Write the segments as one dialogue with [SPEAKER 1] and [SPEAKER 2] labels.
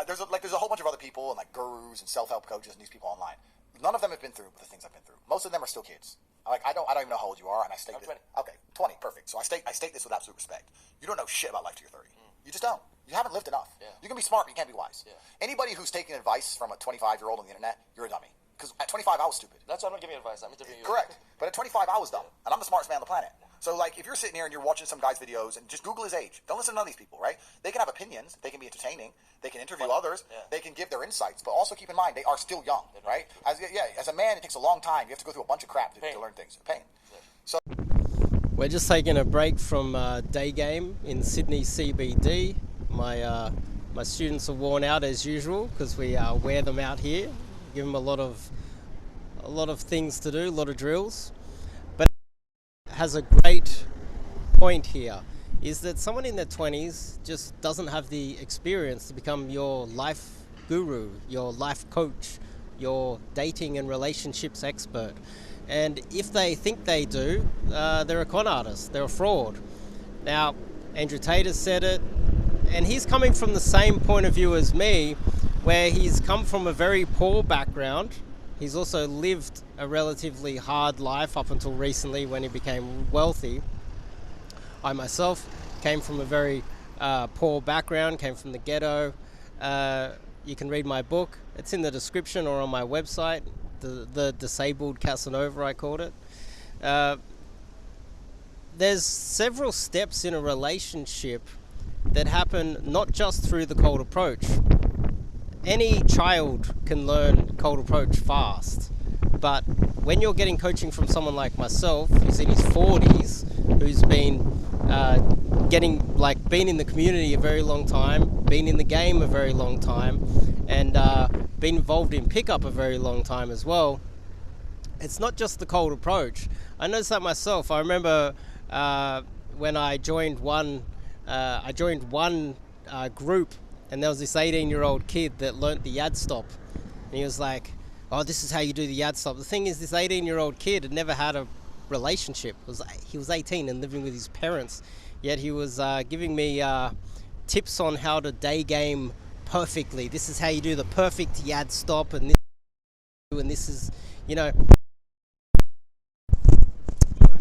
[SPEAKER 1] there's a whole bunch of other people and like gurus and self-help coaches and these people online. None of them have been through the things I've been through. Most of them are still kids. Like I don't even know how old you are, and I state this.
[SPEAKER 2] 20.
[SPEAKER 1] Okay, 20, perfect. So I state this with absolute respect. You don't know shit about life till you're 30. You just don't. You haven't lived enough.
[SPEAKER 2] Yeah.
[SPEAKER 1] You can be smart, but you can't be wise.
[SPEAKER 2] Yeah.
[SPEAKER 1] Anybody who's taking advice from a 25-year-old on the internet, you're a dummy. Because at 25, I was stupid.
[SPEAKER 2] That's why I'm not giving you advice. I'm interviewing you.
[SPEAKER 1] Correct. But at 25, I was dumb. And I'm the smartest man on the planet. So, like, if you're sitting here and you're watching some guy's videos and just Google his age, don't listen to none of these people, right? They can have opinions. They can be entertaining. They can interview others.
[SPEAKER 2] Yeah.
[SPEAKER 1] They can give their insights. But also keep in mind, they are still young, right? As a man, it takes a long time. You have to go through a bunch of crap to learn things. Pain.
[SPEAKER 2] Yeah.
[SPEAKER 1] So
[SPEAKER 3] we're just taking a break from day game in Sydney CBD. My students are worn out as usual because we wear them out here, give them a lot of things to do, a lot of drills. But it has a great point here, is that someone in their 20s just doesn't have the experience to become your life guru, your life coach, your dating and relationships expert. And if they think they do, they're a con artist, they're a fraud. Now, Andrew Tate has said it, and he's coming from the same point of view as me, where he's come from a very poor background. He's also lived a relatively hard life up until recently when he became wealthy. I myself came from a very poor background, came from the ghetto. You can read my book. It's in the description or on my website, the Disabled Casanova, I called it. There's several steps in a relationship that happen not just through the cold approach. Any child can learn cold approach fast, but when you're getting coaching from someone like myself, who's in his 40s, who's been been in the community a very long time, been in the game a very long time, and been involved in pickup a very long time as well, it's not just the cold approach. I noticed that myself. I remember when I joined one group, and there was this 18-year-old kid that learnt the yad stop, and he was like, "Oh, this is how you do the yad stop." The thing is, this 18-year-old kid had never had a relationship. He was 18 and living with his parents, yet he was giving me tips on how to day game perfectly. This is how you do the perfect yad stop, and this is,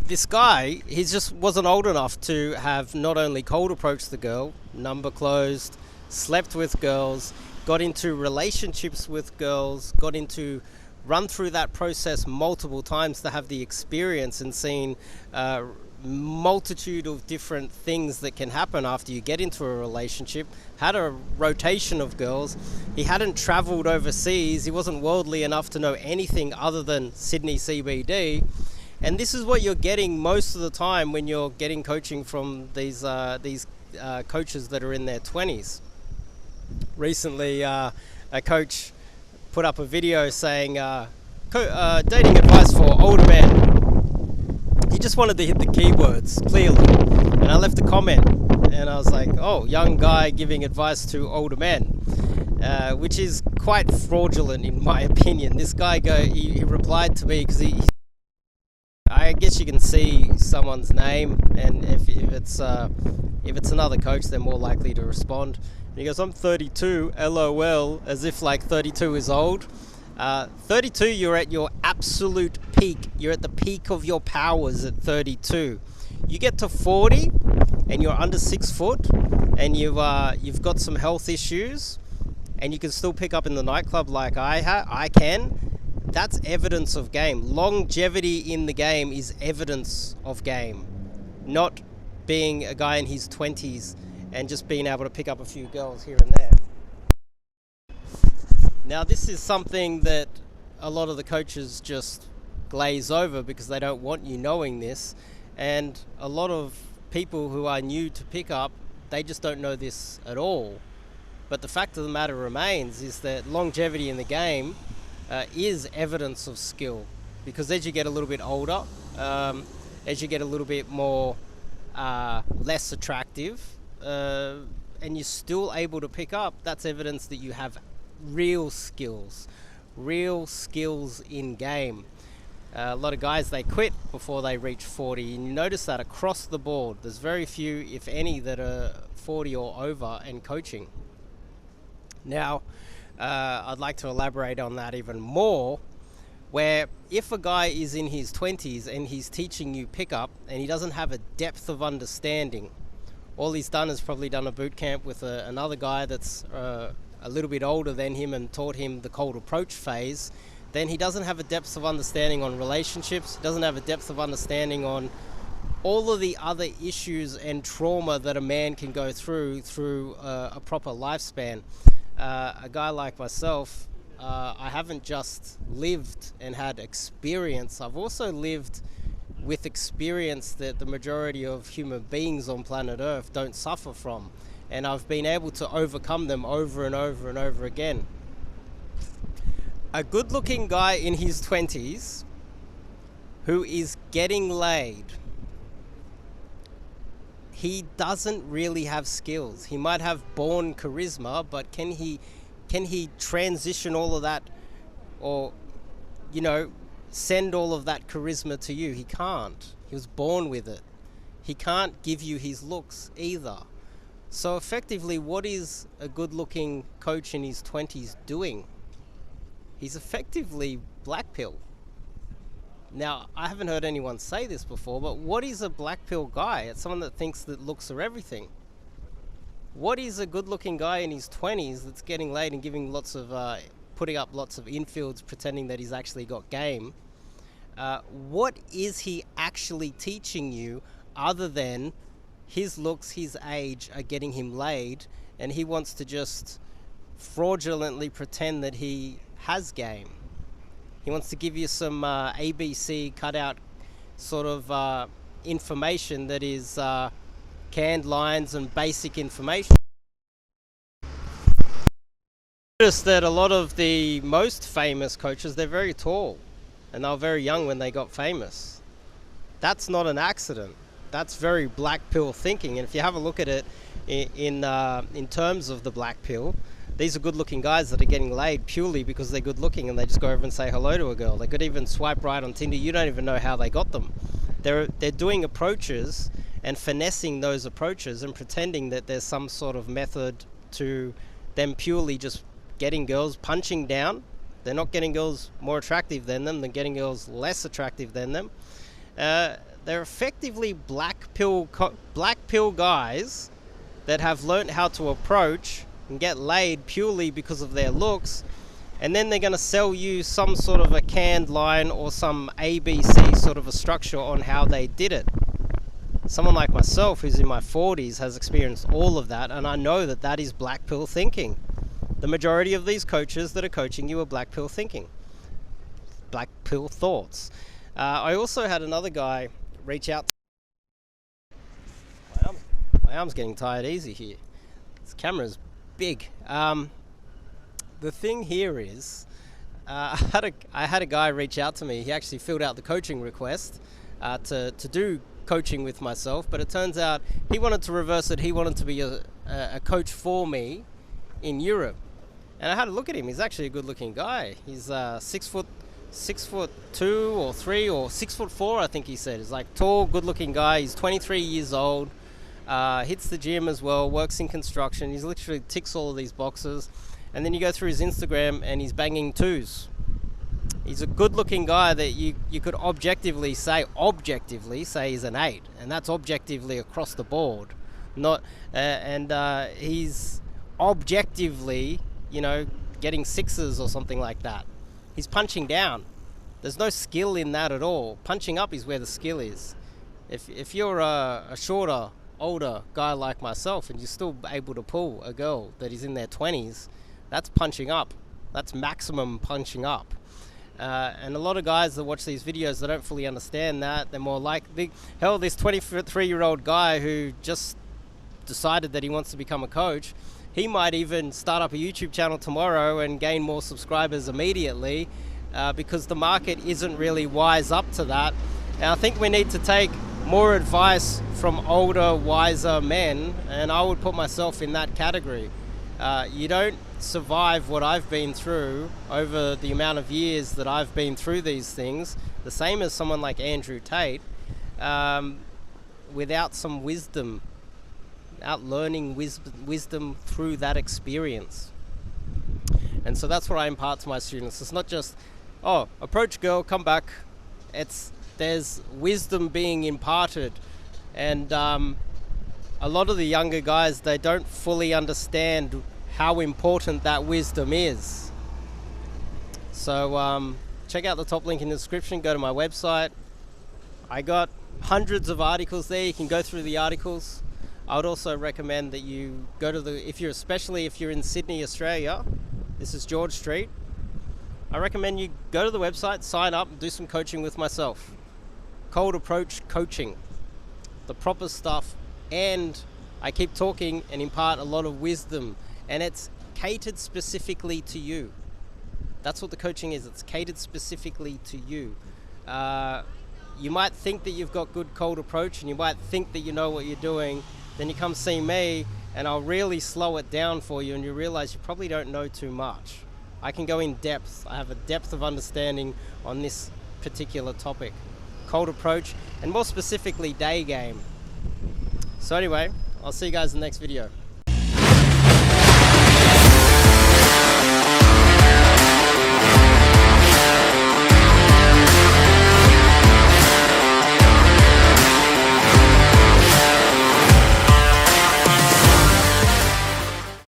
[SPEAKER 3] this guy, he just wasn't old enough to have not only cold approached the girl, number closed, slept with girls, got into relationships with girls, run through that process multiple times to have the experience and seen multitude of different things that can happen after you get into a relationship, had a rotation of girls. He hadn't traveled overseas. He wasn't worldly enough to know anything other than Sydney CBD. And this is what you're getting most of the time when you're getting coaching from these coaches that are in their 20s. Recently, a coach put up a video saying, dating advice for older men. He just wanted to hit the keywords clearly. And I left a comment, and I was like, oh, young guy giving advice to older men, which is quite fraudulent in my opinion. This guy, he replied to me because I guess you can see someone's name, and if it's another coach, they're more likely to respond. And he goes, "I'm 32, LOL," as if like 32 is old. 32, you're at your absolute peak. You're at the peak of your powers at 32. You get to 40, and you're under 6 foot, and you've got some health issues, and you can still pick up in the nightclub like I can. That's evidence of game. Longevity in the game is evidence of game, not being a guy in his 20s and just being able to pick up a few girls here and there. Now, this is something that a lot of the coaches just glaze over because they don't want you knowing this, and a lot of people who are new to pickup, they just don't know this at all. But the fact of the matter remains is that longevity in the game is evidence of skill, because as you get a little bit older, as you get a little bit more less attractive, and you're still able to pick up, that's evidence that you have real skills in game. A lot of guys, they quit before they reach 40, and you notice that across the board. There's very few, if any, that are 40 or over and coaching. Now, I'd like to elaborate on that even more, where if a guy is in his 20s and he's teaching you pickup and he doesn't have a depth of understanding, all he's done is probably done a boot camp with another guy that's a little bit older than him and taught him the cold approach phase, then he doesn't have a depth of understanding on relationships, doesn't have a depth of understanding on all of the other issues and trauma that a man can go through a proper lifespan. A guy like myself, I haven't just lived and had experience, I've also lived with experience that the majority of human beings on planet Earth don't suffer from, and I've been able to overcome them over and over and over again. A good looking guy in his 20s who is getting laid, he doesn't really have skills. He might have born charisma, but can he transition all of that, or send all of that charisma to you? He can't. He was born with it. He can't give you his looks either. So effectively, what is a good looking coach in his 20s doing? He's effectively black pill. Now, I haven't heard anyone say this before, but what is a black pill guy? It's someone that thinks that looks are everything. What is a good looking guy in his 20s that's getting laid and giving putting up lots of infields, pretending that he's actually got game? What is he actually teaching you other than his looks, his age are getting him laid, and he wants to just fraudulently pretend that he has game? He wants to give you some ABC cutout sort of information that is canned lines and basic information. Notice that a lot of the most famous coaches, they're very tall and they were very young when they got famous. That's not an accident. That's very black pill thinking. And if you have a look at it in terms of the black pill, these are good looking guys that are getting laid purely because they're good looking and they just go over and say hello to a girl. They could even swipe right on Tinder. You don't even know how they got them. They're doing approaches and finessing those approaches and pretending that there's some sort of method to them purely just getting girls, punching down. They're not getting girls more attractive than them. They're getting girls less attractive than them. They're effectively black pill guys that have learned how to approach and get laid purely because of their looks, and then they're going to sell you some sort of a canned line or some ABC sort of a structure on how they did it. Someone like myself who's in my 40s has experienced all of that, and I know that that is black pill thinking. The majority of these coaches that are coaching you are black pill thinking, black pill thoughts. I also had another guy reach out to my arm's getting tired easy here. This camera's big. The thing here is, I had a guy reach out to me. He actually filled out the coaching request to do coaching with myself, but it turns out he wanted to reverse it. He wanted to be a coach for me in Europe, and I had a look at him. He's actually a good-looking guy. He's 6'2" or 3 or 6'4", I think he said. He's like tall, good-looking guy. He's 23 years old. Hits the gym as well, works in construction. He's literally ticks all of these boxes. And then you go through his Instagram and he's banging twos. He's a good looking guy that you could objectively say he's an 8, and that's objectively across the board. He's objectively, getting 6s or something like that. He's punching down. There's no skill in that at all. Punching up is where the skill is. If you're a shorter, older guy like myself and you're still able to pull a girl that is in their 20s, that's punching up. That's maximum punching up. And a lot of guys that watch these videos, they don't fully understand that. They're more like, this 23-year-old guy who just decided that he wants to become a coach, he might even start up a YouTube channel tomorrow and gain more subscribers immediately because the market isn't really wise up to that. And I think we need to take more advice from older, wiser men, and I would put myself in that category. You don't survive what I've been through over the amount of years that I've been through these things, the same as someone like Andrew Tate, without some wisdom, without learning wisdom through that experience. And so that's what I impart to my students. It's not just, oh, approach girl, come back. There's wisdom being imparted. And a lot of the younger guys, they don't fully understand how important that wisdom is. So check out the top link in the description, go to my website. I got hundreds of articles there. You can go through the articles. I would also recommend that you go to especially if you're in Sydney, Australia, this is George Street. I recommend you go to the website, sign up, and do some coaching with myself. Cold approach coaching, the proper stuff, and I keep talking and impart a lot of wisdom, and it's catered specifically to you. That's what the coaching is. It's catered specifically to you. You might think that you've got good cold approach, and you might think that you know what you're doing. Then you come see me, and I'll really slow it down for you, and you realize you probably don't know too much. I can go in depth. I have a depth of understanding on this particular topic. Cold approach, and more specifically, day game. So anyway, I'll see you guys in the next video.